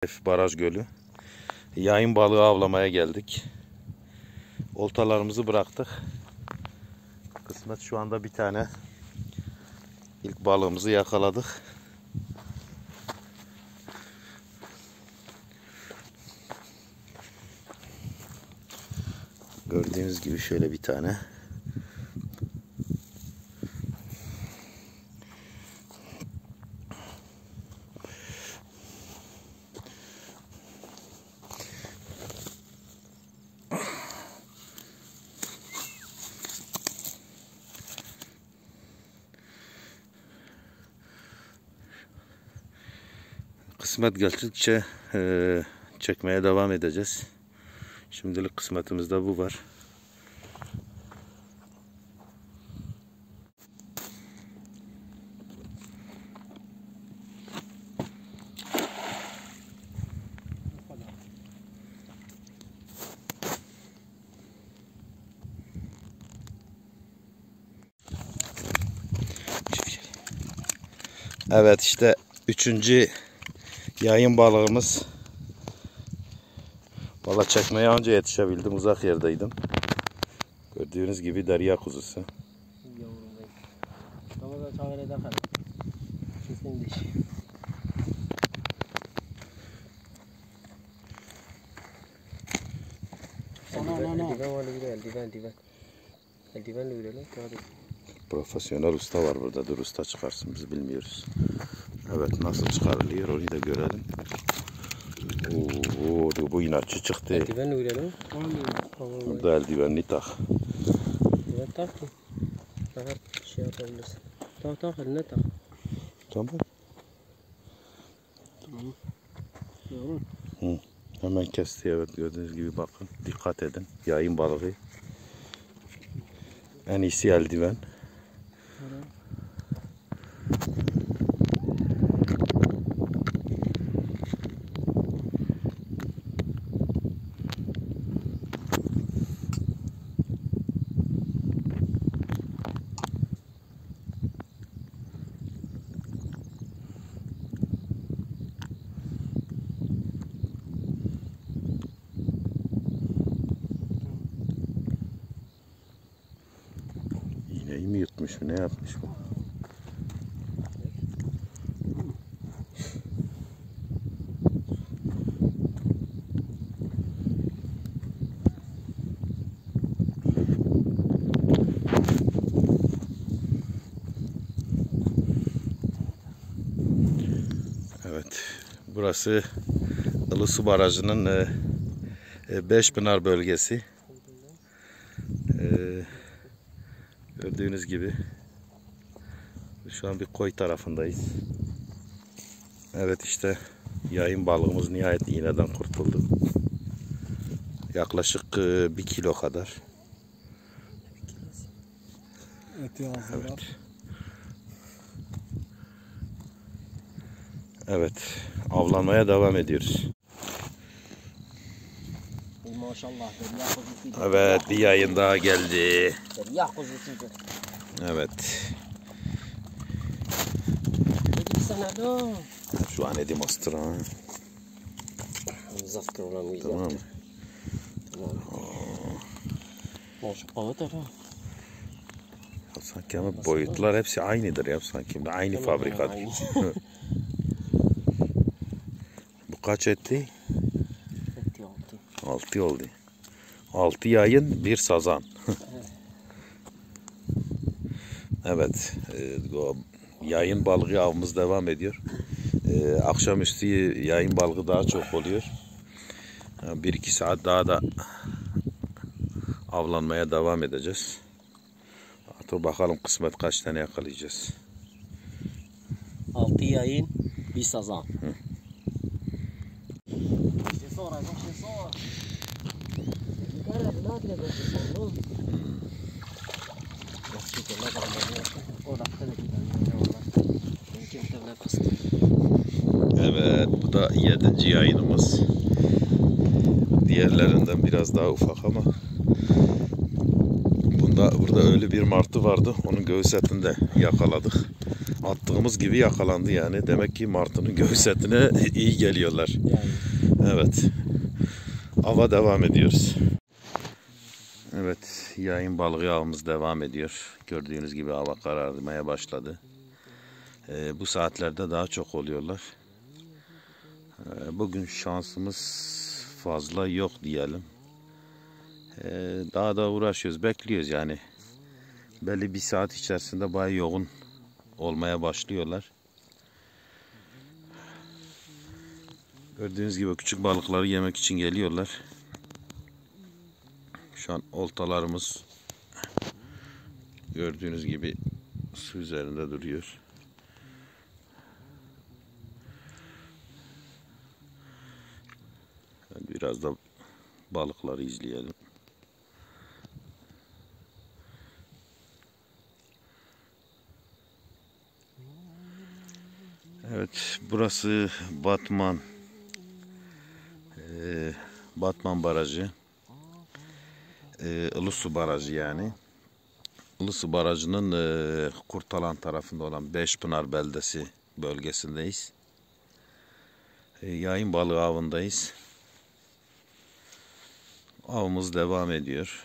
Baraj Gölü. Yayın balığı avlamaya geldik. Oltalarımızı bıraktık. Kısmet şu anda bir tane ilk balığımızı yakaladık. Gördüğünüz gibi şöyle bir tane. Kısmet geldikçe çekmeye devam edeceğiz. Şimdilik kısmetimizde bu var. Evet, işte 3. yayın balığımız. Valla çekmeye anca yetişebildim. Uzak yerdeydim. Gördüğünüz gibi derya kuzusu. Profesyonel usta var burada. Dur usta çıkarsın, biz bilmiyoruz. Evet, nasıl çıkarılıyor onu da görelim. Oo, bu inatçı çıktı. Eldiven uyuyalım. Burada eldivenli tak. Evet, tak ki. Rahat şey yapabilirsin. Tak eline tak. Tamam. Hemen kesti, evet, gördüğünüz gibi bakın. Dikkat edin. Yayın balığı. En iyisi eldiven. İğneyi mi yutmuş mu, ne yapmış bu? Evet, burası Ilısu Barajı'nın Beşpınar bölgesi. Gördüğünüz gibi şu an bir koy tarafındayız. Evet, işte yayın balığımız nihayet iğneden kurtuldu. Yaklaşık 1 kilo kadar. Evet. Evet, avlanmaya devam ediyoruz. Maşallah. Evet, bir yayın daha geldi. Evet. Şu an edim astıra. Tamam. Sanki ama boyutlar hepsi aynıdır ya, sanki aynı fabrikadır. Bu kaç etti? 6 oldu. 6 yayın, 1 sazan. Evet, yayın balığı avımız devam ediyor. Akşamüstü yayın balığı daha çok oluyor. 1-2 saat daha da avlanmaya devam edeceğiz. Dur bakalım kısmet kaç tane yakalayacağız. 6 yayın, 1 sazan. Evet, bu da 7. yayınımız. Diğerlerinden biraz daha ufak ama burada öyle bir martı vardı. Onun göğüs etini de yakaladık. attığımız gibi yakalandı yani. Demek ki martının göğüs etine iyi geliyorlar. Yani. Evet. Ava devam ediyoruz. Evet, yayın balığı avımız devam ediyor. Gördüğünüz gibi hava kararmaya başladı. Bu saatlerde daha çok oluyorlar. Bugün şansımız fazla yok diyelim. Daha da uğraşıyoruz, bekliyoruz yani. Belli bir saat içerisinde bayağı yoğun olmaya başlıyorlar. Gördüğünüz gibi küçük balıkları yemek için geliyorlar. Şu an oltalarımız gördüğünüz gibi su üzerinde duruyor. Biraz da balıkları izleyelim. Evet, burası Batman. Batman Barajı. Ilısu Barajı yani. Ilısu Barajı'nın Kurtalan tarafında olan Beşpınar beldesi bölgesindeyiz. Yayın balığı avındayız. Avımız devam ediyor.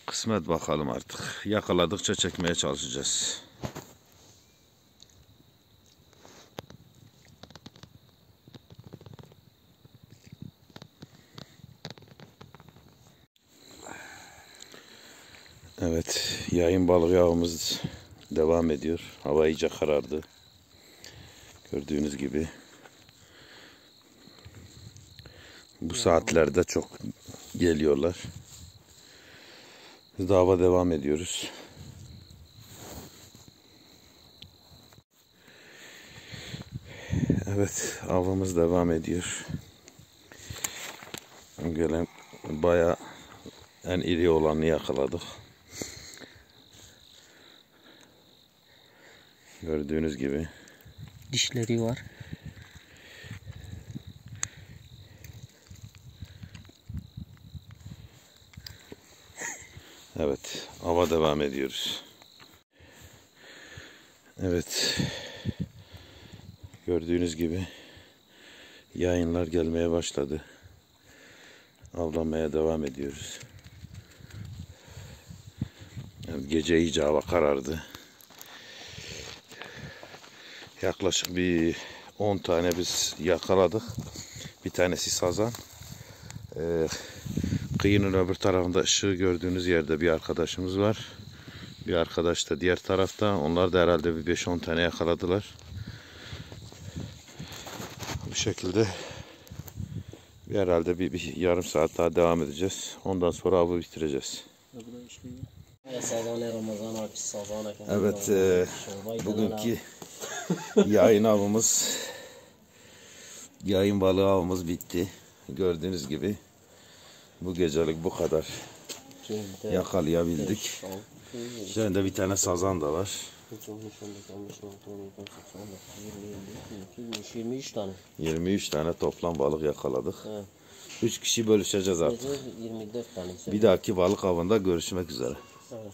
Kısmet bakalım artık. Yakaladıkça çekmeye çalışacağız. Evet, yayın balığı avımız devam ediyor. Hava iyice karardı. Gördüğünüz gibi. Bu saatlerde çok geliyorlar. Biz de hava devam ediyoruz. Evet, avımız devam ediyor. Gelen bayağı en iri olanı yakaladık. Gördüğünüz gibi. Dişleri var. Evet, ava devam ediyoruz. Evet, gördüğünüz gibi yayınlar gelmeye başladı. Avlanmaya devam ediyoruz. Evet, gece iyice hava karardı. Yaklaşık bir 10 tane biz yakaladık. Bir tanesi sazan. Kıyının öbür tarafında ışığı gördüğünüz yerde bir arkadaşımız var. Bir arkadaş da diğer tarafta. Onlar da herhalde bir 5-10 tane yakaladılar. Bu şekilde herhalde bir yarım saat daha devam edeceğiz. Ondan sonra avı bitireceğiz. Evet, bugünkü yayın avımız, yayın balığı avımız bitti. Gördüğünüz gibi bu gecelik bu kadar yakalayabildik. Şimdi bir tane sazan da var. 23 tane. 23 tane toplam balık yakaladık. 3 kişi bölüşeceğiz artık. 24 tane. Bir dahaki balık avında görüşmek üzere. Evet.